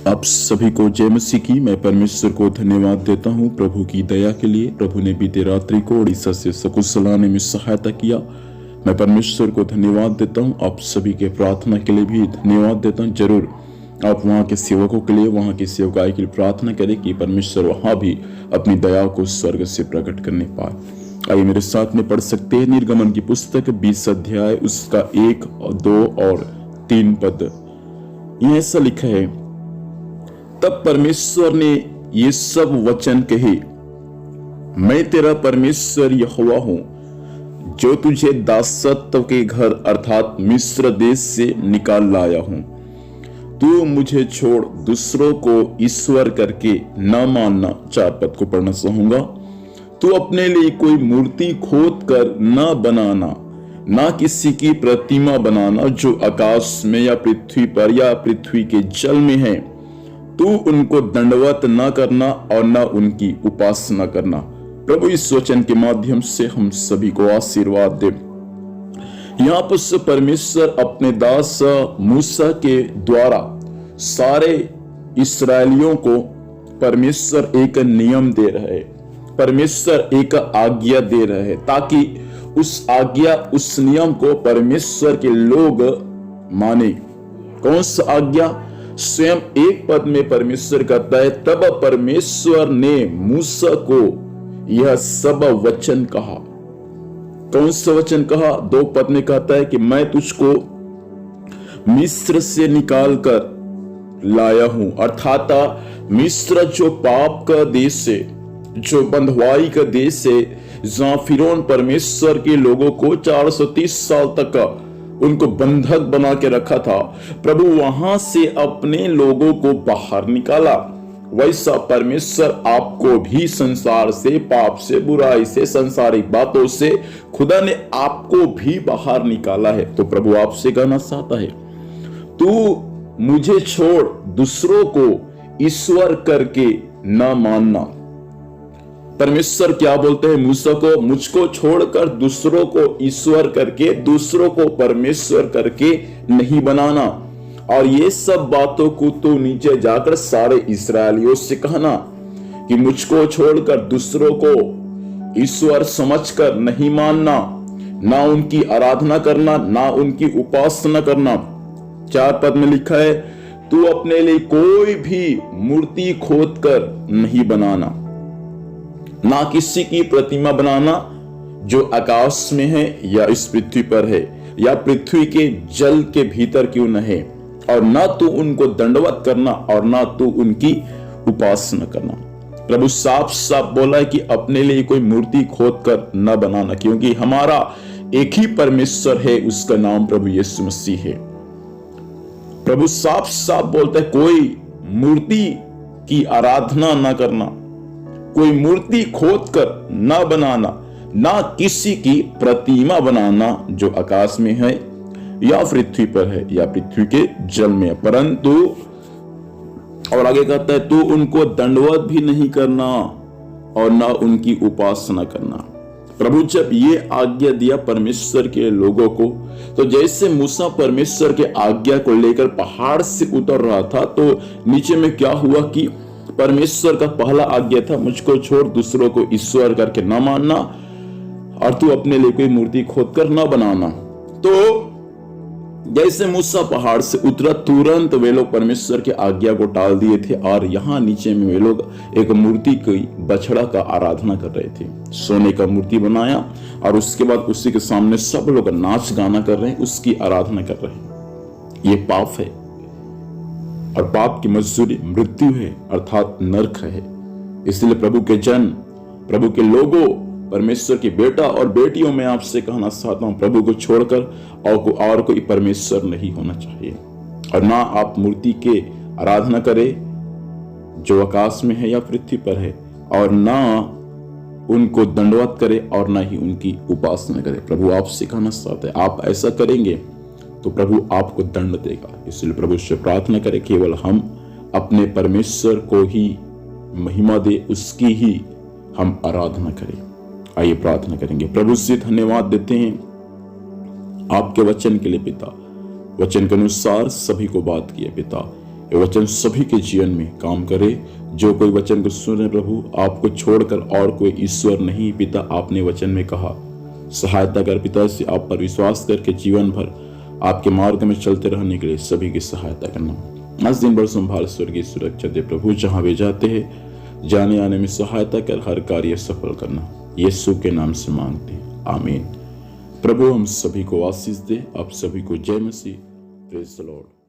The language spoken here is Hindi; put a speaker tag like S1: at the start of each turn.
S1: आप सभी को जय मसीह की। मैं परमेश्वर को धन्यवाद देता हूं प्रभु की दया के लिए। प्रभु ने बीते रात्रि को उड़ीसा से सकुशल आने में सहायता किया। मैं परमेश्वर को धन्यवाद देता हूं। आप सभी के प्रार्थना के लिए भी धन्यवाद देता हूं। जरूर आप वहां के सेवकों के लिए, वहां की सेवकाई के लिए प्रार्थना करें कि परमेश्वर वहां भी अपनी दया को स्वर्ग से प्रकट करने पाए। आइए मेरे साथ में पढ़ सकते हैं निर्गमन की पुस्तक 20 अध्याय उसका 1, 2 और 3 पद। यह ऐसा लिखा है, तब परमेश्वर ने ये सब वचन कहे, मैं तेरा परमेश्वर यहोवा हूं, जो तुझे दासत्व के घर अर्थात मिस्र देश से निकाल लाया हूं। तू मुझे छोड़ दूसरों को ईश्वर करके न मानना। 4 पद को पढ़ना चाहूंगा। तू अपने लिए कोई मूर्ति खोद कर न बनाना, ना किसी की प्रतिमा बनाना जो आकाश में या पृथ्वी पर या पृथ्वी के जल में है। तू उनको दंडवत न करना और न उनकी उपासना करना। प्रभु इस वचन के माध्यम से हम सभी को आशीर्वाद दे। यहाँ पर परमेश्वर अपने दास मूसा के द्वारा सारे इस्राएलियों को परमेश्वर एक नियम दे रहे, परमेश्वर एक आज्ञा दे रहे, ताकि उस आज्ञा, उस नियम को परमेश्वर के लोग माने। कौन सा आज्ञा? स्वयं 1 पद में परमेश्वर कहता है, तब परमेश्वर ने मूसा को यह सब वचन कहा। कौन सा वचन कहा? 2 पद में कहता है कि मैं तुझको मिस्र से निकाल कर लाया हूं। अर्थात मिस्र जो पाप का देश है, जो बंधुआई का देश है, जहां फिरौन परमेश्वर के लोगों को 430 साल तक उनको बंधक बना के रखा था, प्रभु वहां से अपने लोगों को बाहर निकाला। वैसा परमेश्वर आपको भी संसार से, पाप से, बुराई से, संसारिक बातों से खुदा ने आपको भी बाहर निकाला है। तो प्रभु आपसे कहना चाहता है, तू मुझे छोड़ दूसरों को ईश्वर करके न मानना। परमेश्वर क्या बोलते हैं मूसा को? मुझको छोड़कर दूसरों को ईश्वर करके, दूसरों को परमेश्वर करके नहीं बनाना। और ये सब बातों को तो नीचे जाकर सारे इस्राएलियों से कहना कि मुझको छोड़कर दूसरों को ईश्वर समझकर नहीं मानना, ना उनकी आराधना करना, ना उनकी उपासना करना। 4 पद में लिखा है, तू अपने लिए कोई भी मूर्ति खोद कर नहीं बनाना, ना किसी की प्रतिमा बनाना जो आकाश में है या इस पृथ्वी पर है या पृथ्वी के जल के भीतर क्यों न है, और ना तू उनको दंडवत करना और ना तू उनकी उपासना करना। प्रभु साफ साफ बोला है कि अपने लिए कोई मूर्ति खोद कर न बनाना, क्योंकि हमारा एक ही परमेश्वर है, उसका नाम प्रभु यीशु मसीह है। प्रभु साफ साफ बोलता है, कोई मूर्ति की आराधना न करना, कोई मूर्ति खोद कर ना बनाना, ना किसी की प्रतिमा बनाना जो आकाश में है या पृथ्वी पर है या पृथ्वी के जल में है। परंतु और आगे कहता है, तू उनको दंडवत भी नहीं करना और ना उनकी उपासना करना। प्रभु जब ये आज्ञा दिया परमेश्वर के लोगों को, तो जैसे मूसा परमेश्वर के आज्ञा को लेकर पहाड़ से उतर रहा था, तो नीचे में क्या हुआ कि परमेश्वर का पहला आज्ञा था, मुझको छोड़ दूसरों को ईश्वर करके न मानना और तू अपने लिए कोई मूर्ति खोद कर न बनाना। तो जैसे मूसा पहाड़ से उतरा, तुरंत वे लोग परमेश्वर की आज्ञा को टाल दिए थे और यहाँ नीचे में वे लोग एक मूर्ति की, बछड़ा का आराधना कर रहे थे। सोने का मूर्ति बनाया और उसके बाद उसी के सामने सब लोग नाच गाना कर रहे हैं, उसकी आराधना कर रहे हैं। ये पाप है और पाप की मजदूरी मृत्यु है, अर्थात नरक है। इसलिए प्रभु के जन, प्रभु के लोगों, परमेश्वर के बेटा और बेटियों में आपसे कहना चाहता हूं, प्रभु को छोड़कर और कोई परमेश्वर नहीं होना चाहिए। और ना आप मूर्ति के आराधना करें जो आकाश में है या पृथ्वी पर है, और ना उनको दंडवत करे और ना ही उनकी उपासना करे। प्रभु आपसे कहना चाहते हैं, आप ऐसा करेंगे तो प्रभु आपको दंड देगा। इसलिए प्रभु से प्रार्थना करें, केवल हम अपने परमेश्वर को ही महिमा दे, उसकी ही हम आराधना करें। आइए प्रार्थना करेंगे। प्रभु से धन्यवाद देते हैं आपके वचन के लिए पिता। वचन के अनुसार सभी को बात किए पिता। ये वचन सभी के जीवन में काम करे। जो कोई वचन को सुने प्रभु, आपको छोड़कर और कोई ईश्वर नहीं पिता, आपने वचन में कहा। सहायता कर पिता से आप पर विश्वास करके जीवन भर आपके मार्ग में चलते रहने के लिए सभी की सहायता करना। आज दिन भर संभाल, स्वर्गीय सुरक्षा दे प्रभु। जहां वे जाते हैं जाने आने में सहायता कर, हर कार्य सफल करना। यीशु के नाम से मांगते हैं, आमीन। प्रभु हम सभी को आशीष दे। आप सभी को जय मसीह। Praise the Lord.